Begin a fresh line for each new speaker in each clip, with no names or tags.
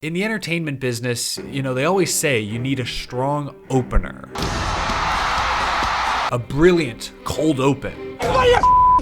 In the entertainment business, they always say you need a strong opener. A brilliant cold open.
Everybody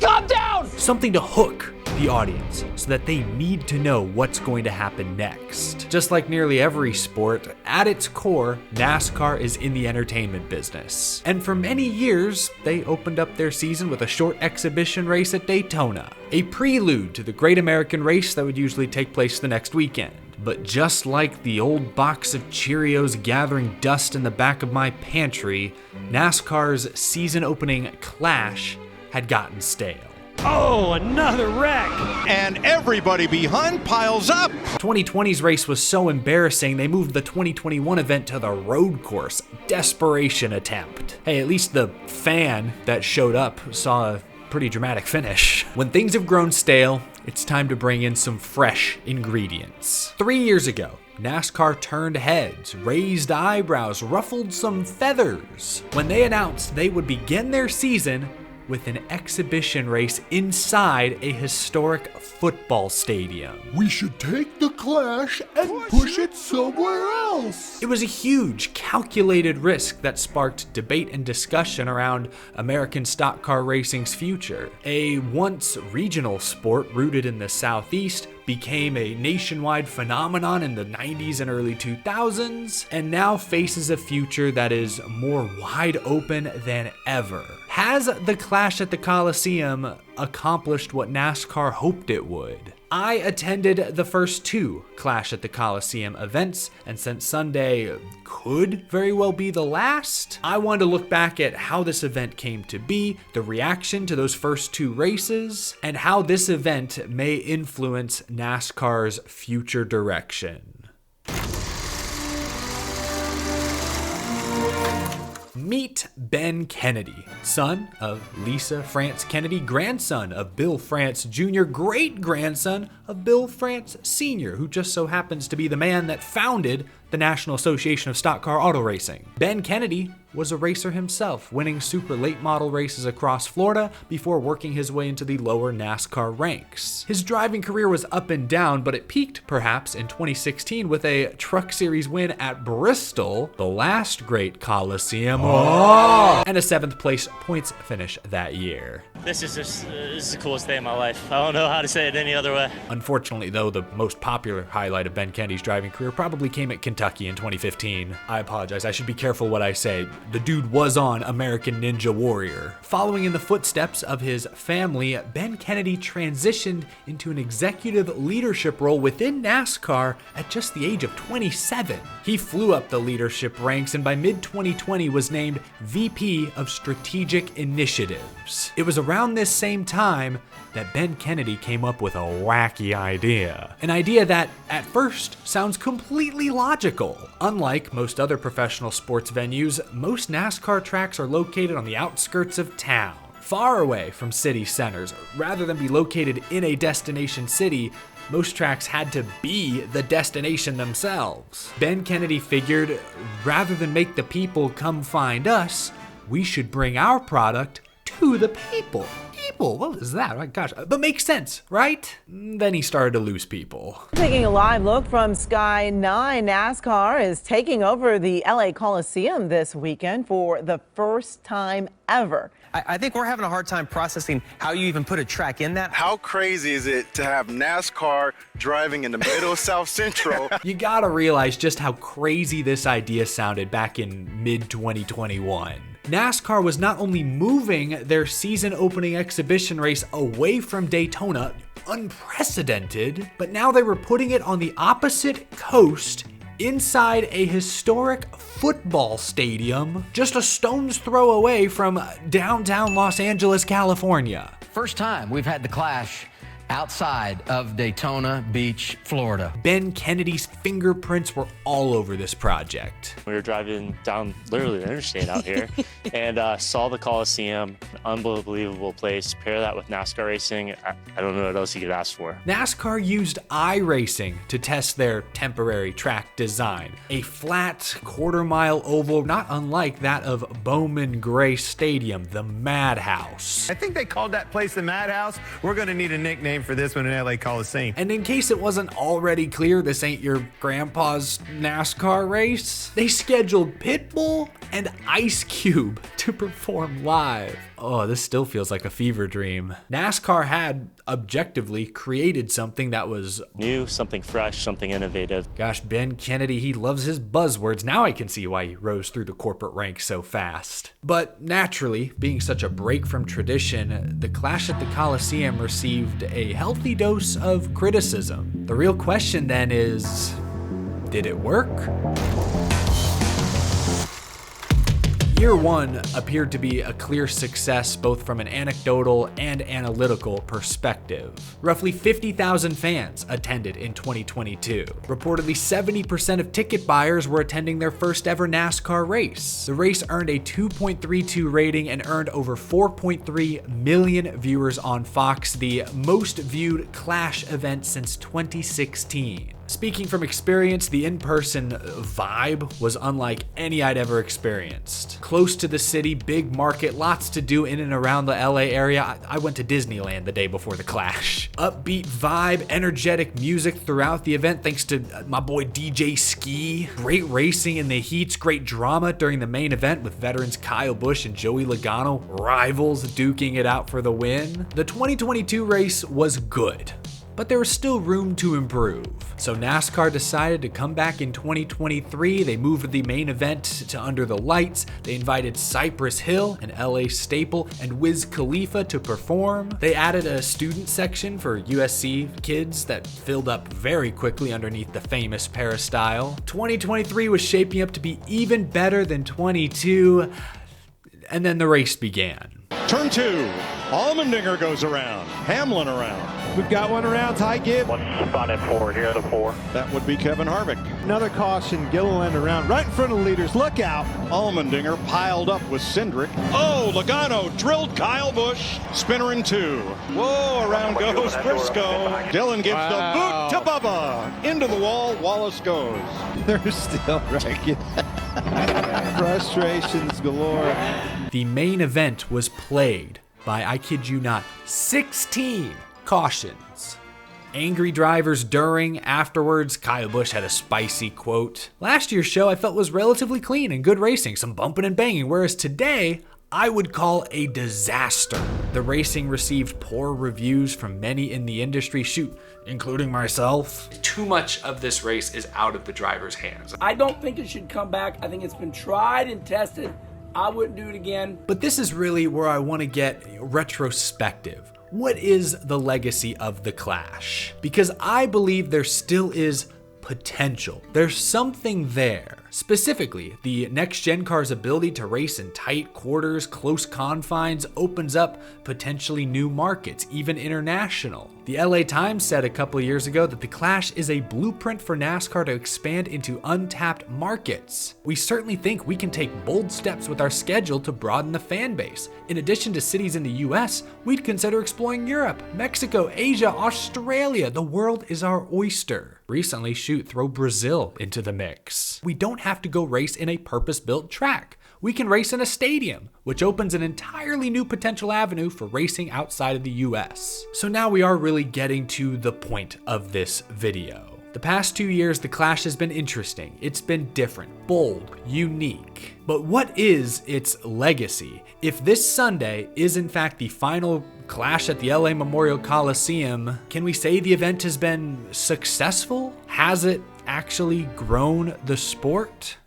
calm down!
Something to hook the audience so that they need to know what's going to happen next. Just like nearly every sport, at its core, NASCAR is in the entertainment business. And for many years, they opened up their season with a short exhibition race at Daytona, a prelude to the Great American Race that would usually take place the next weekend. But just like the old box of Cheerios gathering dust in the back of my pantry, NASCAR's season opening clash had gotten stale.
Oh, another wreck!
And everybody behind piles up!
2020's race was so embarrassing, they moved the 2021 event to the road course. Desperation attempt. Hey, at least the fan that showed up saw a pretty dramatic finish. When things have grown stale, it's time to bring in some fresh ingredients. 3 years ago, NASCAR turned heads, raised eyebrows, ruffled some feathers when they announced they would begin their season with an exhibition race inside a historic football stadium.
We should take the clash and push it somewhere else.
It was a huge, calculated risk that sparked debate and discussion around American stock car racing's future. A once regional sport rooted in the Southeast became a nationwide phenomenon in the 90s and early 2000s, and now faces a future that is more wide open than ever. Has the clash at the Coliseum accomplished what NASCAR hoped it would? I attended the first two Clash at the Coliseum events, and since Sunday could very well be the last, I wanted to look back at how this event came to be, the reaction to those first two races, and how this event may influence NASCAR's future direction. Meet Ben Kennedy, son of Lisa France Kennedy, grandson of Bill France Jr., great-grandson of Bill France Sr., who just so happens to be the man that founded the National Association of Stock Car Auto Racing. Ben Kennedy was a racer himself, winning super late model races across Florida before working his way into the lower NASCAR ranks. His driving career was up and down, but it peaked perhaps in 2016 with a Truck Series win at Bristol, the last great Coliseum, and a 7th place points finish that year.
This is the coolest day of my life. I don't know how to say it any other way.
Unfortunately, though, the most popular highlight of Ben Kennedy's driving career probably came at Kentucky in 2015. I apologize, I should be careful what I say. The dude was on American Ninja Warrior. Following in the footsteps of his family, Ben Kennedy transitioned into an executive leadership role within NASCAR at just the age of 27. He flew up the leadership ranks and by mid-2020 was named VP of Strategic Initiatives. It was around this same time that Ben Kennedy came up with a wacky idea. An idea that, at first, sounds completely logical. Unlike most other professional sports venues, most NASCAR tracks are located on the outskirts of town, far away from city centers. Rather than be located in a destination city, most tracks had to be the destination themselves. Ben Kennedy figured, rather than make the people come find us, we should bring our product to the people. People? What is that? Oh my gosh. But makes sense, right? Then he started to lose people.
Taking a live look from Sky 9, NASCAR is taking over the LA Coliseum this weekend for the first time ever.
I think we're having a hard time processing how you even put a track in that.
How crazy is it to have NASCAR driving in the middle of South Central?
You gotta realize just how crazy this idea sounded back in mid-2021. NASCAR was not only moving their season opening exhibition race away from Daytona, unprecedented, but now they were putting it on the opposite coast inside a historic football stadium just a stone's throw away from downtown Los Angeles, California.
First time we've had the clash outside of Daytona Beach, Florida.
Ben Kennedy's fingerprints were all over this project.
We were driving down literally the interstate out here and saw the Coliseum, unbelievable place. Pair that with NASCAR racing, I don't know what else you could ask for.
NASCAR used iRacing to test their temporary track design. A flat quarter-mile oval, not unlike that of Bowman Gray Stadium, the Madhouse.
I think they called that place the Madhouse. We're gonna need a nickname
name for this one in LA Coliseum.
And in case it wasn't already clear this ain't your grandpa's NASCAR race, they scheduled Pitbull and Ice Cube to perform live. Oh, this still feels like a fever dream. NASCAR had objectively created something that was
new, something fresh, something innovative.
Gosh, Ben Kennedy, he loves his buzzwords. Now I can see why he rose through the corporate ranks so fast. But naturally, being such a break from tradition, the Clash at the Coliseum received a healthy dose of criticism. The real question then is, did it work? Year one appeared to be a clear success both from an anecdotal and analytical perspective. Roughly 50,000 fans attended in 2022. Reportedly 70% of ticket buyers were attending their first ever NASCAR race. The race earned a 2.32 rating and earned over 4.3 million viewers on Fox, the most viewed Clash event since 2016. Speaking from experience, the in-person vibe was unlike any I'd ever experienced. Close to the city, big market, lots to do in and around the LA area. I went to Disneyland the day before the Clash. Upbeat vibe, energetic music throughout the event thanks to my boy DJ Ski. Great racing in the heats, great drama during the main event with veterans Kyle Busch and Joey Logano, rivals duking it out for the win. The 2022 race was good, but there was still room to improve. So NASCAR decided to come back in 2023. They moved the main event to under the lights. They invited Cypress Hill, an LA staple, and Wiz Khalifa to perform. They added a student section for USC kids that filled up very quickly underneath the famous peristyle. 2023 was shaping up to be even better than 22, and then the race began.
Turn two. Allmendinger goes around. Hamlin around.
We've got one around. Ty Gibb.
One spotted forward here, the 4.
That would be Kevin Harvick.
Another caution. Gilliland around. Right in front of the leaders. Look out.
Allmendinger piled up with Cindric. Oh, Logano drilled Kyle Busch. Spinner in 2. Whoa, around goes Briscoe. Dillon gives the boot to Bubba. Into the wall, Wallace goes.
They're still wrecking. Frustrations galore.
The main event was plagued by, I kid you not, 16 cautions. Angry drivers during, afterwards. Kyle Busch had a spicy quote. Last year's show I felt was relatively clean and good racing, some bumping and banging, whereas today I would call a disaster. The racing received poor reviews from many in the industry, including myself. Too much of this race is out of the driver's hands.
I don't think it should come back. I think it's been tried and tested. I wouldn't do it again.
But this is really where I want to get retrospective. What is the legacy of the Clash? Because I believe there still is potential. There's something there. Specifically, the next-gen car's ability to race in tight quarters, close confines, opens up potentially new markets, even international. The LA Times said a couple years ago that the Clash is a blueprint for NASCAR to expand into untapped markets. We certainly think we can take bold steps with our schedule to broaden the fan base. In addition to cities in the US, we'd consider exploring Europe, Mexico, Asia, Australia. The world is our oyster. Recently, throw Brazil into the mix. We don't have to go race in a purpose-built track. We can race in a stadium, which opens an entirely new potential avenue for racing outside of the US. So now we are really getting to the point of this video. The past 2 years, the Clash has been interesting. It's been different, bold, unique. But what is its legacy? If this Sunday is in fact the final Clash at the LA Memorial Coliseum, can we say the event has been successful? Has it actually grown the sport?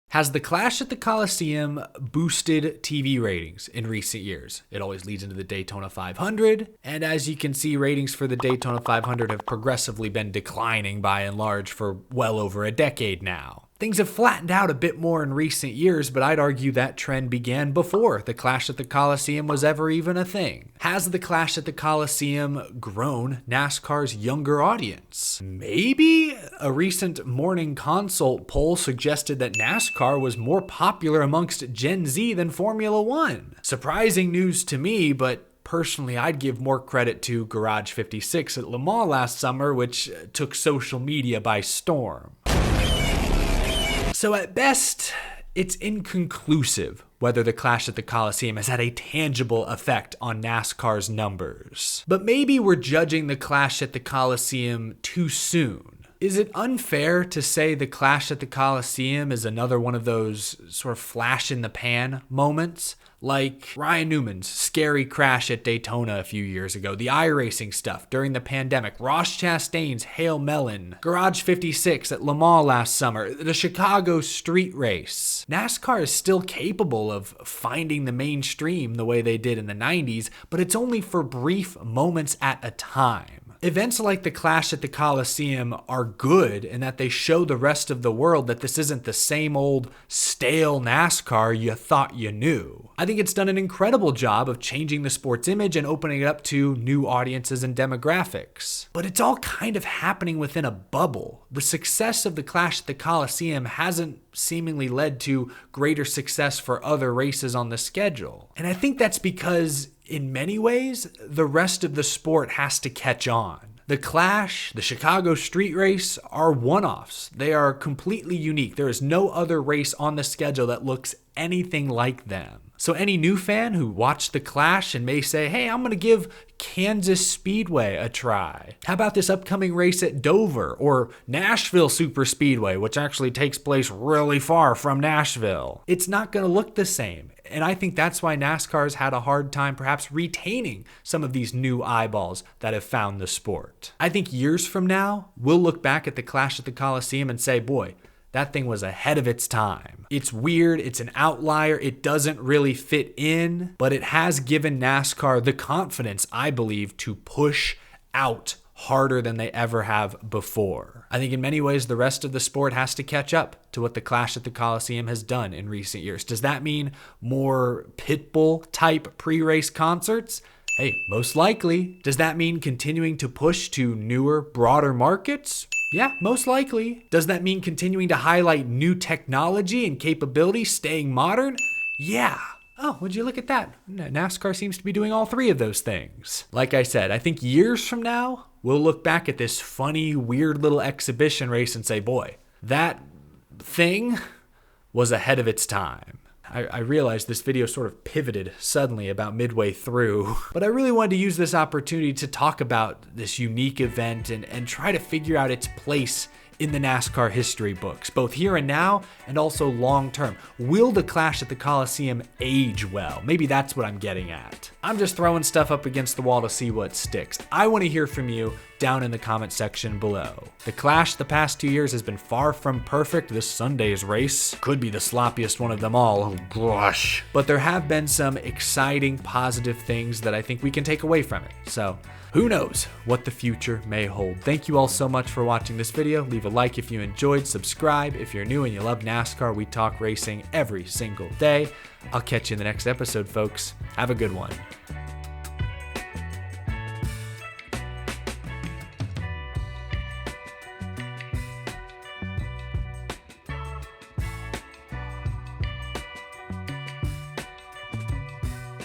Has the Clash at the Coliseum boosted TV ratings in recent years? It always leads into the Daytona 500, and as you can see, ratings for the Daytona 500 have progressively been declining by and large for well over a decade now. Things have flattened out a bit more in recent years, but I'd argue that trend began before the Clash at the Coliseum was ever even a thing. Has the Clash at the Coliseum grown NASCAR's younger audience? Maybe? A recent Morning Consult poll suggested that NASCAR was more popular amongst Gen Z than Formula One. Surprising news to me, but personally, I'd give more credit to Garage 56 at Le Mans last summer, which took social media by storm. So at best, It's inconclusive whether the Clash at the Coliseum has had a tangible effect on NASCAR's numbers. But maybe we're judging the Clash at the Coliseum too soon. Is it unfair to say the Clash at the Coliseum is another one of those sort of flash in the pan moments? Like Ryan Newman's scary crash at Daytona a few years ago, the iRacing stuff during the pandemic, Ross Chastain's Hail Melon, Garage 56 at Le Mans last summer, the Chicago street race. NASCAR is still capable of finding the mainstream the way they did in the 90s, but it's only for brief moments at a time. Events like the Clash at the Coliseum are good in that they show the rest of the world that this isn't the same old stale NASCAR you thought you knew. I think it's done an incredible job of changing the sport's image and opening it up to new audiences and demographics. But it's all kind of happening within a bubble. The success of the Clash at the Coliseum hasn't seemingly led to greater success for other races on the schedule. And I think that's because in many ways, the rest of the sport has to catch on. The Clash, the Chicago street race are one-offs. They are completely unique. There is no other race on the schedule that looks anything like them. So any new fan who watched the Clash and may say, hey, I'm going to give Kansas Speedway a try. How about this upcoming race at Dover or Nashville Super Speedway, which actually takes place really far from Nashville? It's not going to look the same. And I think that's why NASCAR's had a hard time perhaps retaining some of these new eyeballs that have found the sport. I think years from now, we'll look back at the Clash at the Coliseum and say, boy, that thing was ahead of its time. It's weird, it's an outlier, it doesn't really fit in, but it has given NASCAR the confidence, I believe, to push out harder than they ever have before. I think in many ways the rest of the sport has to catch up to what the Clash at the Coliseum has done in recent years. Does that mean more Pitbull type pre-race concerts? Hey, most likely. Does that mean continuing to push to newer, broader markets? Yeah, most likely. Does that mean continuing to highlight new technology and capability, staying modern? Yeah. Oh, would you look at that? NASCAR seems to be doing all three of those things. Like I said, I think years from now, we'll look back at this funny, weird little exhibition race and say, boy, that thing was ahead of its time. I realized this video sort of pivoted suddenly about midway through, but I really wanted to use this opportunity to talk about this unique event and try to figure out its place in the NASCAR history books, both here and now and also long term. Will the Clash at the Coliseum age well? Maybe that's what I'm getting at. I'm just throwing stuff up against the wall to see what sticks. I want to hear from you down in the comment section below. The Clash the past 2 years has been far from perfect. This Sunday's race could be the sloppiest one of them all. Oh gosh. But there have been some exciting, positive things that I think we can take away from it. So who knows what the future may hold. Thank you all so much for watching this video. Leave a like if you enjoyed, subscribe if you're new and you love NASCAR. We talk racing every single day. I'll catch you in the next episode, folks. Have a good one.